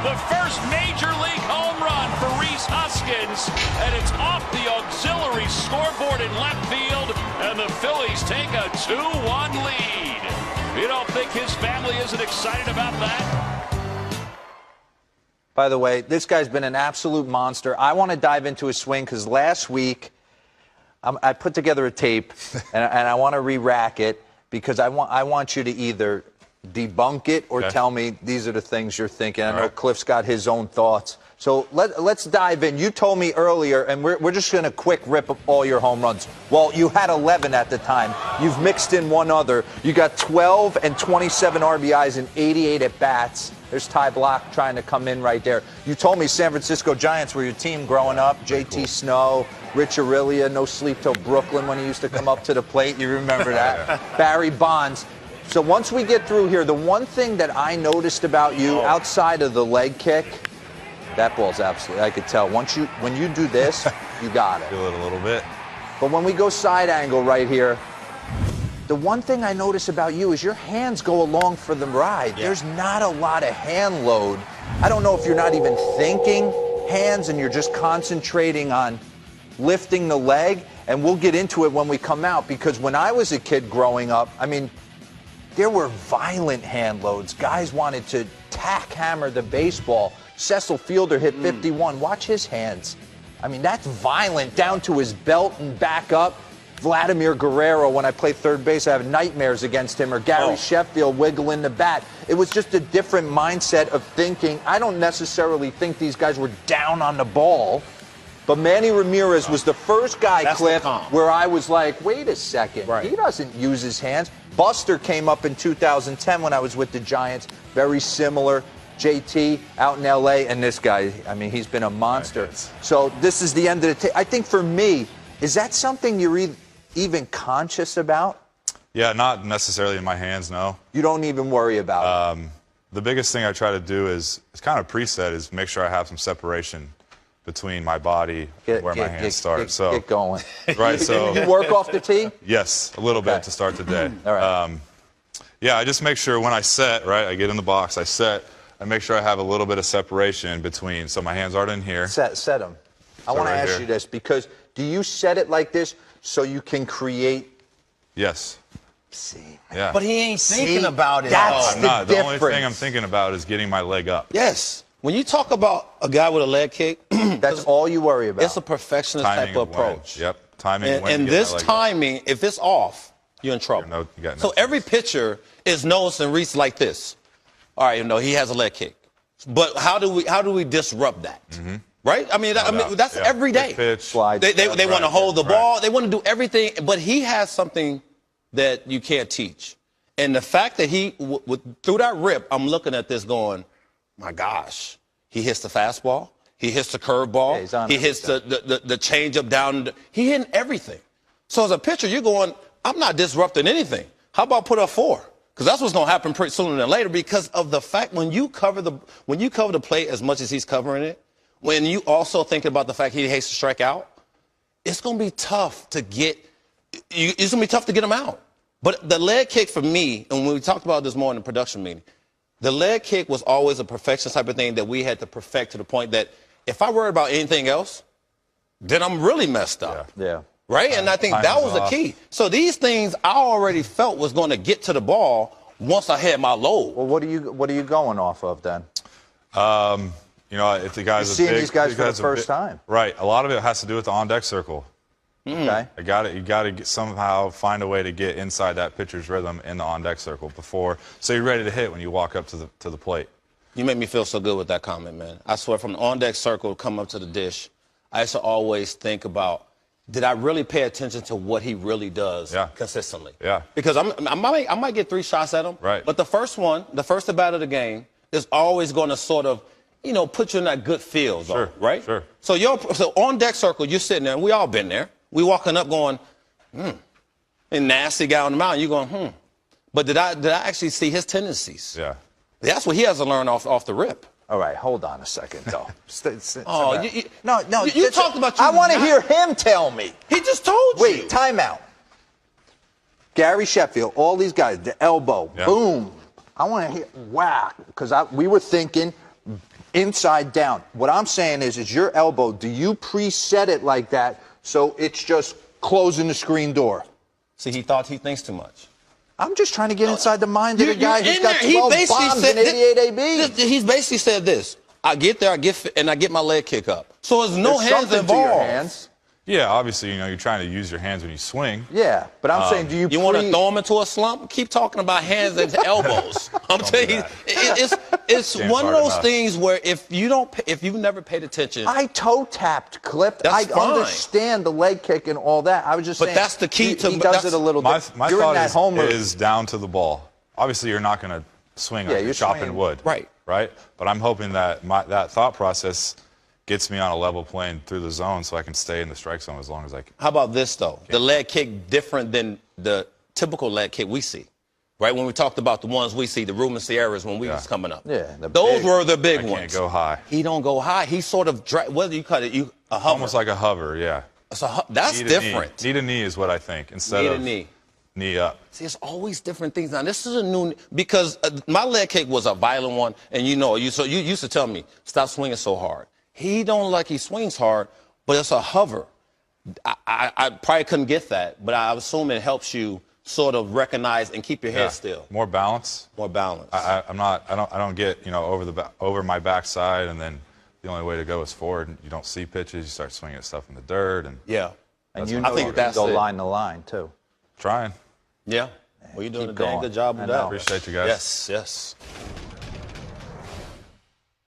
The first major league home run for Hoskins, and it's off the auxiliary scoreboard in left field, and the Phillies take a 2-1 lead. You don't think his family isn't excited about that? By the way, this guy's been an absolute monster. I want to dive into his swing because last week I put together a tape, and I want to re-rack it because I want you to either debunk it or tell me these are the things you're thinking. I know Cliff's got his own thoughts. So let's dive in. You told me earlier, and we're just going to quick rip up all your home runs. Well, you had 11 at the time. You've mixed in one other. You got 12 and 27 RBIs and 88 at-bats. There's Ty Block trying to come in right there. You told me San Francisco Giants were your team growing up. JT Snow, Rich Aurelia, no sleep till Brooklyn when he used to come up to the plate. You remember that? Barry Bonds. So once we get through here, the one thing that I noticed about you outside of the leg kick, that ball's absolutely, I could tell. When you do this, you got it. Feel it a little bit. But when we go side angle right here, the one thing I notice about you is your hands go along for the ride. Yeah. There's not a lot of hand load. I don't know if you're not even thinking hands and you're just concentrating on lifting the leg. And we'll get into it when we come out, because when I was a kid growing up, I mean, there were violent hand loads. Guys wanted to tack hammer the baseball. Cecil Fielder hit 51. Watch his hands. I mean, that's violent down to his belt and back up. Vladimir Guerrero, when I play third base, I have nightmares against him. Or Gary Sheffield wiggling the bat. It was just a different mindset of thinking. I don't necessarily think these guys were down on the ball. But Manny Ramirez was the first guy, Cliff, where I was like, wait a second. He doesn't use his hands. Buster came up in 2010 when I was with the Giants. Very similar. JT out in L.A. And this guy, I mean, he's been a monster. So this is the end of the tape. I think for me, is that something you're even conscious about? Yeah, not necessarily in my hands, no. You don't even worry about it? The biggest thing I try to do is, it's kind of preset, is make sure I have some separation between my body and where my hands start. So get going. Right, so. You work off the tee? Yes, a little bit to start the day. All right. Yeah, I just make sure when I set, right, I get in the box, I set, I make sure I have a little bit of separation between, so my hands aren't in here. Set them. I want to ask you this, because do you set it like this so you can create? Yes. See. Yeah. But he ain't thinking about it. That's I'm not. The only difference. thing I'm thinking about is getting my leg up. Yes. When you talk about a guy with a leg kick, that's all you worry about. It's a perfectionist type of approach. Yep. Timing. And this timing, if it's off, you're in trouble. So every pitcher is Noah and Reese like this. All right, he has a leg kick. But how do we disrupt that? Right? I mean, that's every day. Pitch. They want to hold the ball. They want to do everything. But he has something that you can't teach. And the fact that through that rip, I'm looking at this going, my gosh, he hits the fastball. He hits the curveball. Yeah, he hits the changeup down. He hitting everything. So as a pitcher, you're going, I'm not disrupting anything. How about put up 4? Because that's what's going to happen pretty sooner than later, because of the fact when you cover the plate as much as he's covering it, when you also think about the fact he hates to strike out, it's going to be tough to get him out. But the leg kick for me, and when we talked about this more in the production meeting, the leg kick was always a perfection type of thing that we had to perfect to the point that if I worried about anything else, then I'm really messed up. Yeah. Right? And I think that was the key. So these things I already felt was going to get to the ball once I had my load. Well, what are you going off of then? If the guys are seeing these guys for the first time. Right. A lot of it has to do with the on-deck circle. Okay. You got to somehow find a way to get inside that pitcher's rhythm in the on-deck circle so you're ready to hit when you walk up to the plate. You make me feel so good with that comment, man. I swear, from the on-deck circle come up to the dish, I used to always think about, did I really pay attention to what he really does consistently? Yeah. Because I might get 3 shots at him. Right. But the first at bat of the game is always going to sort of, put you in that good feel zone, right? Sure. So on deck circle, you're sitting there, and we all been there. We walking up going, and nasty guy on the mound. You're going, But did I actually see his tendencies? Yeah. That's what he has to learn off the rip. All right, hold on a second, though. No. You talked about you. I want to hear him tell me. He just told you. Wait, timeout. Gary Sheffield, all these guys, the elbow, boom. I want to hear whack, because we were thinking inside down. What I'm saying is your elbow, do you preset it like that so it's just closing the screen door? See, he thinks too much. I'm just trying to get inside the mind of the guy who's got He 12 basically bombs said in 88 AB. He's basically said this. I get there, I get my leg kick up. So there's no There's hands something to your involved. hands. Yeah, obviously, you know, you're trying to use your hands when you swing. Yeah, but I'm saying, do You want to throw him into a slump? Keep talking about hands and elbows. I'm telling you, it's one of those things where if you've never paid attention. I toe tapped, clipped. That's I fine. understand the leg kick and all that. I was just saying. But that's the key to. He does it a little My different. During that thought homer is down to the ball. Obviously, you're not going to swing like you're chopping swinging. wood. Right. Right? But I'm hoping that that thought process gets me on a level plane through the zone so I can stay in the strike zone as long as I can. How about this, though? The leg kick different than the typical leg kick we see. Right? When we talked about the ones we see, the Ruben Sierras when we was coming up. Yeah. Those were the big I ones. can't go high. He don't go high. He sort of, whether you cut it, a hover. Almost like a hover, yeah. That's different. Knee to knee is what I think instead of knee up. See, it's always different things. Now, this is a new, because my leg kick was a violent one, and you used to tell me, stop swinging so hard. He don't like he swings hard, but it's a hover. I probably couldn't get that, but I assume it helps you sort of recognize and keep your head still. More balance. More balance. I don't get, you know, over my backside, and then the only way to go is forward. You don't see pitches. You start swinging at stuff in the dirt, and And you I think that's go it. line to line too. trying. Yeah. Well, you're doing a Keep dang going. good job I with know. that. Appreciate you guys. Yes.